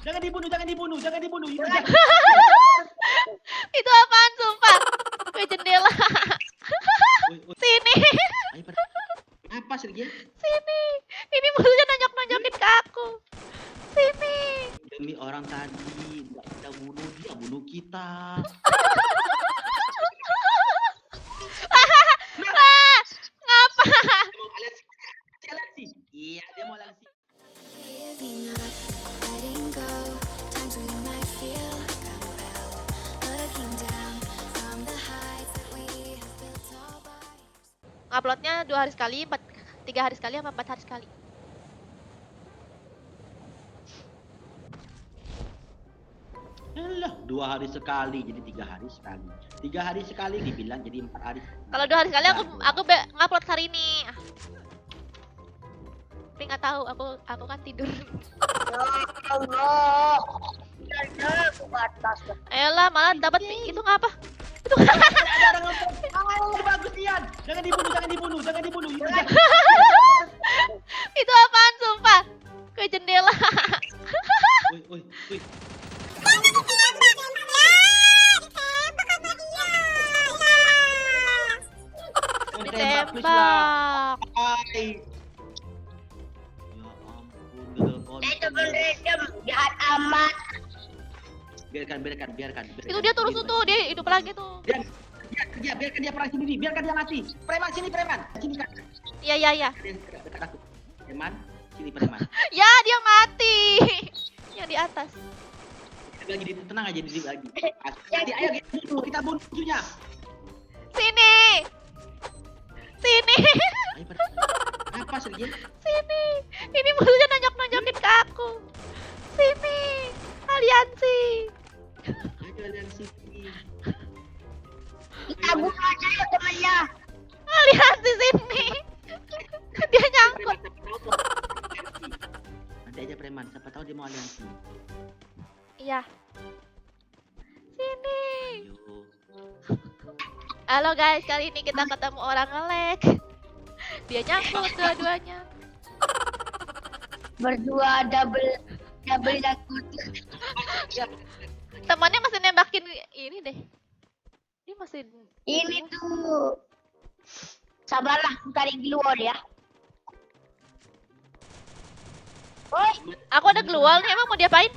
Jangan dibunuh, jangan dibunuh, jangan dibunuh. Itu apaan sumpah? Ke jendela. Sini. Apa Sergei? Sini. Ini musuhnya nonjok-nonjokin ke aku. Sini. Demi orang tadi, nggak kita bunuh, dia bunuh kita. Ngapa? Mau aliansi? Iya, dia mau aliansi. Uploadnya 2 hari sekali, 3 hari sekali, apa 4 hari sekali? Alah, 2 hari sekali jadi 3 hari sekali. 3 hari sekali dibilang jadi 4 hari. Kalau 2 hari sekali aku ngupload hari ini. Tapi nggak tahu, aku kan tidur. Ya Allah. Aku batas. Ayolah, malah dapat itu ngapa? Itu Ada orang ngomong. Oh, bagus Ian. Jangan dibunuh, jangan dibunuh, jangan dibunuh. itu apaan sumpah? Ke jendela. Woi. Ditembak. Hai. Ya ampun, gagal Itu konten. random jahat amat. Biarkan. Itu dia terus tuh, dia hidup lagi tuh. Biarkan dia perang sendiri, biarkan dia mati. Preman sini, preman. Sini kan. Iya. Dekat aku. Preman, sini preman. Ya, dia mati. Yang di atas. Lagi tenang aja di lagi. Ayo kita bunuh musuhnya. Sini. Ayo, apa Sergei? Sini. Ini musuhnya nonjok-nonjokin ke aku. Sini. Aliansi. Ayo aliansi. Kita bunuh aja ya temannya. Aliansi sini. Dia nyangkut. Nanti aja preman, siapa tahu dia mau aliansi. Iya. Sini. Ayo. Halo guys, kali ini kita ketemu orang nge-lag. Dia nyangkut dua-duanya. Berdua double nyangkut. Temannya masih nembakin ini deh. Dia masih Ini tuh. Sabarlah, cari keluar ya. Woi, Aku ada keluar nih, emang mau diapain?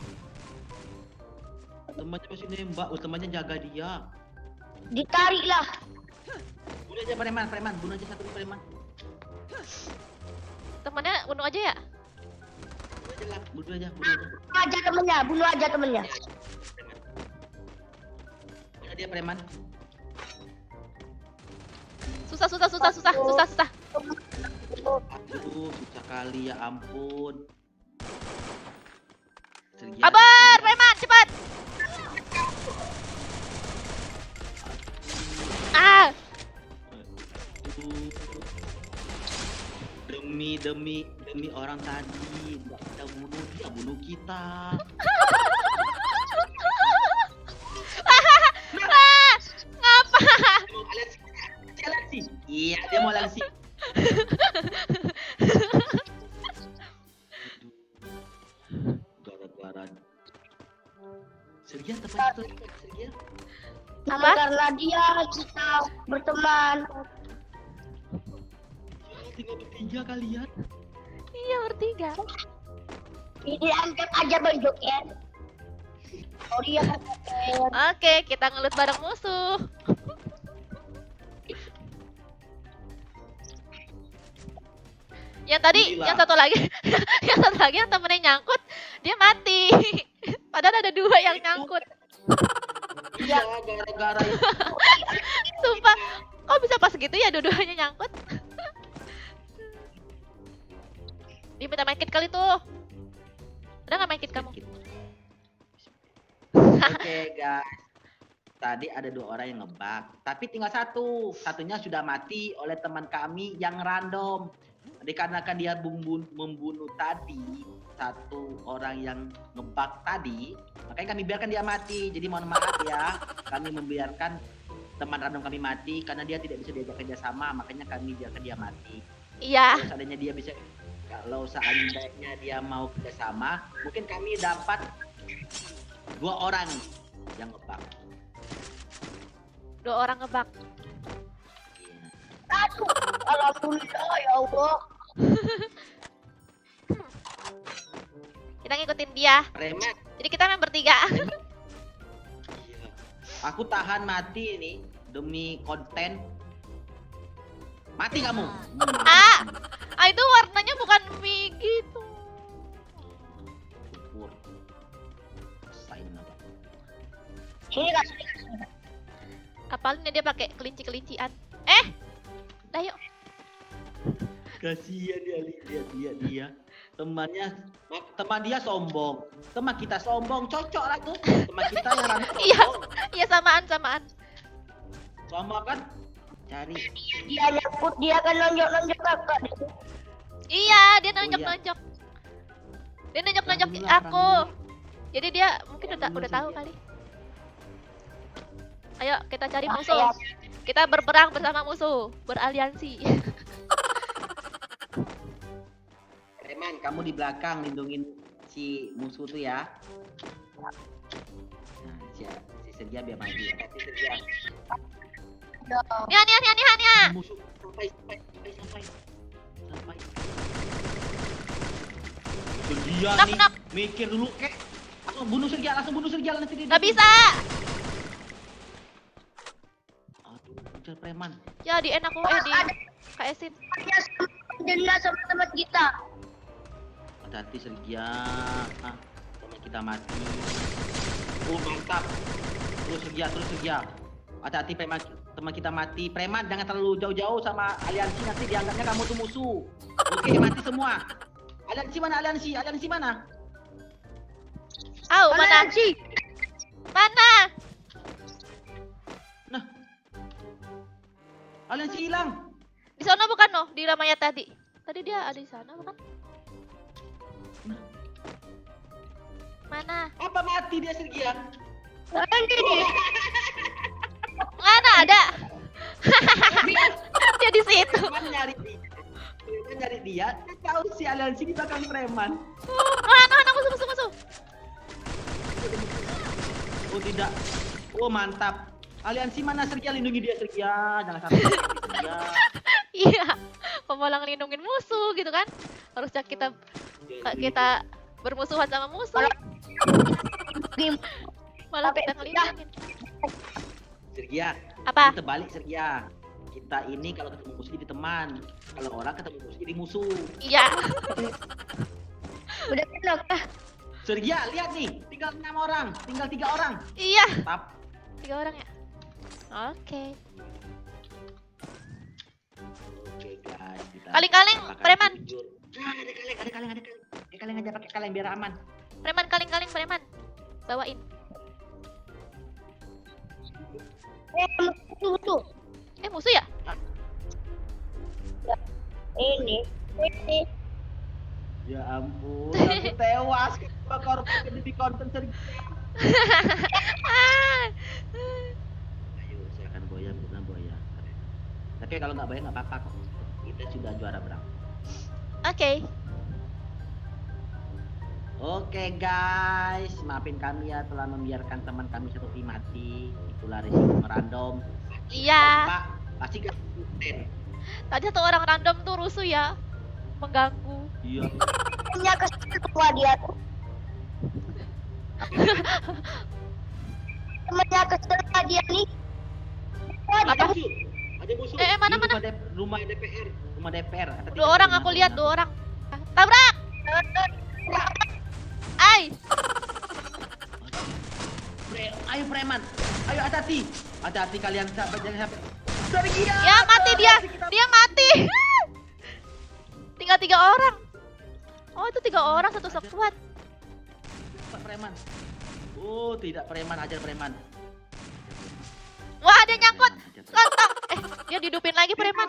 Temannya masih nembak, temannya jaga dia. ditariklah. Bunuh aja preman, bunuh aja satu preman. Temannya bunuh aja ya? Bunuh aja. Bunuh aja temennya. Bunuh dia preman. Susah. Aduh, susah kali ya ampun. Sergei, Kabar, preman, cepat. Ah, Demi orang tadi, nggak kita bunuh, dia bunuh kita. ngapa? Mau aliansi? Iya, dia mau aliansi. Gara-gara Sergei tepat itu Sergei. Apa? Karena dia kita berteman. Tinggal bertiga kalian. Iya, bertiga. Ini angkat aja Bang Joker. Oh dia Oke, kita ngelut bareng musuh. Yang tadi, Gila. yang satu lagi yang temennya nyangkut, dia mati. Padahal ada 2 yang nyangkut. Iya, gara-gara itu. Sumpah, kok bisa pas gitu ya dua-duanya nyangkut? Dia minta main kit kali tuh. Udah nggak main kit kamu? Oke guys, tadi ada 2 orang yang ngebug, tapi tinggal satunya sudah mati oleh teman kami yang random. Dikarenakan dia membunuh tadi 1 orang yang ngebug tadi, makanya kami biarkan dia mati. Jadi mohon maaf ya, kami membiarkan teman random kami mati karena dia tidak bisa diajak kerjasama, makanya kami biarkan dia mati. Iya. Kalau seandainya dia mau kerjasama, mungkin kami dapat 2 orang yang ngebak. 2 orang ngebak. Iya. Satu. Alhamdulillah ya Allah. Kita ngikutin dia. Preman. Jadi kita main bertiga. Iya. Aku tahan mati ini demi konten. Mati kamu. Itu warnanya bukan mie gitu. Syukur. Rasain apa? Sini kak, sini kak, sini kak. Apalagi dia pakai kelinci-kelincian. Dah yuk. Kasihan dia. Teman dia sombong. Teman kita sombong, cocok lah tuh. Teman kita yang rame Iya. sombong. Iya samaan. Sama kan? Cari. Dia nyangkut, dia akan nonjok-nonjok kakak. Iya, dia Oh, nonjok-nonjok. Dia nonjok-nonjok Perang dulu, aku. perang Jadi dia mungkin Perang dulu udah tahu sih. kali. Ayo kita cari Ah, musuh. iya. Kita berperang bersama musuh, beraliansi. Preman, kamu di belakang lindungin si musuh tuh ya. Nah, si Sergia biar maju. Tapi Sergia Nia. musuh sampai. Sergia Knock, nih knock. mikir dulu kek. Langsung bunuh Sergia nanti dia. Gak bisa. Aduh, kejar preman. Ya di aku di KS-in. Dia denda sama teman kita. Hati-hati Sergia. Teman kita mati. Oh, mantap. Terus Sergia. Hati-hati preman, teman kita mati. Preman jangan terlalu jauh-jauh sama aliansi, nanti dianggapnya kamu tuh musuh. Oke, mati semua. Aliansi mana? Aliansi mana? Mana? sih? Mana? Nah. Aliansi hilang. Di sana bukan noh, di Ramaya tadi. Tadi dia ada di sana bukan? Mana? Apa mati dia Sergia? Nanti nih. Mana ada? Dia di situ. Preman nyari dia. Dia tahu si aliansi di belakang preman. Mana musuh. Oh tidak. Oh mantap. Aliansi mana Sergia? Lindungi dia Sergia. Jangan sampai mati, Sergia. Iya. Pemalang lindungin musuh gitu kan? Harusnya kita bermusuhan sama musuh. Malah kita ngelindungin. Sergia. Apa? Kita balik Sergia. Kita ini kalau ketemu musuh jadi teman. Kalau orang ketemu musuh jadi musuh. Iya. Udah kenal kah? Sergia, lihat nih. Tinggal 6 orang. Tinggal 3 orang. Iya. Tap. 3 orang ya. Oke. Oke guys. Kita Kaleng-kaleng, akan preman. jujur. Nah, ada kaleng. Kaleng aja pakai kaleng biar aman. Preman kaleng-kaleng preman. Bawain. Tuh. Musuh ya? Ini. Ya ampun, aku tewas karena korban demi konten Sergia. Ah. Ayo, saya akan boya. Tapi kalau nggak boya nggak apa-apa kok. Kita sudah juara berapa? Oke. Oke guys, maafin kami ya telah membiarkan teman kami satu tim mati. Itulah resiko random. Iya. Pak, pasti gak konten. Tadi satu orang random tuh rusuh ya. Mengganggu. Iya. Punya kesetua dia tuh. Temennya kesetua dia nih. Apa? Ada musuh. Mana? Rumah DPR. Rumah DPR. Ada 2 orang aku lihat 2 orang. Tabrak. Ai. Ayo preman. Ayo hati-hati kalian jangan sampai. Sergia. Ya mati dia. Dia mati. Tinggal 3 orang. Oh, itu 3 orang satu sekuat. Pak preman. Oh, tidak preman, ajar preman. Wah, dia nyangkut. Lontong. Dia dihidupin lagi preman.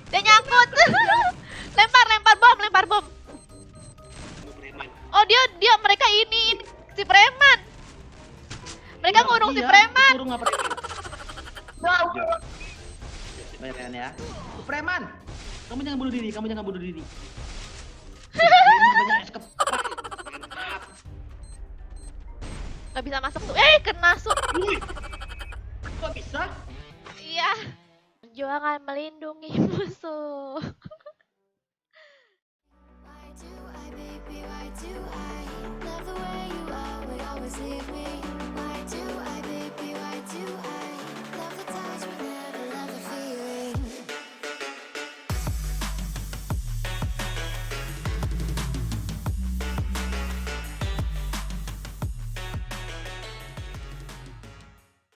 Dia nyangkut. lempar bom. Preman. Oh, dia mereka ini si preman. Mereka ngurung si preman. Ngurung apa preman? Wow. Preman ya. Preman. Kamu jangan bunuh diri. Preman banyak es kepal. Mantap. Nggak bisa masuk tuh. Kena Su. Wih, kok bisa? Iya. Perjuangan melindungi musuh. Why do I, baby, why do I love the way you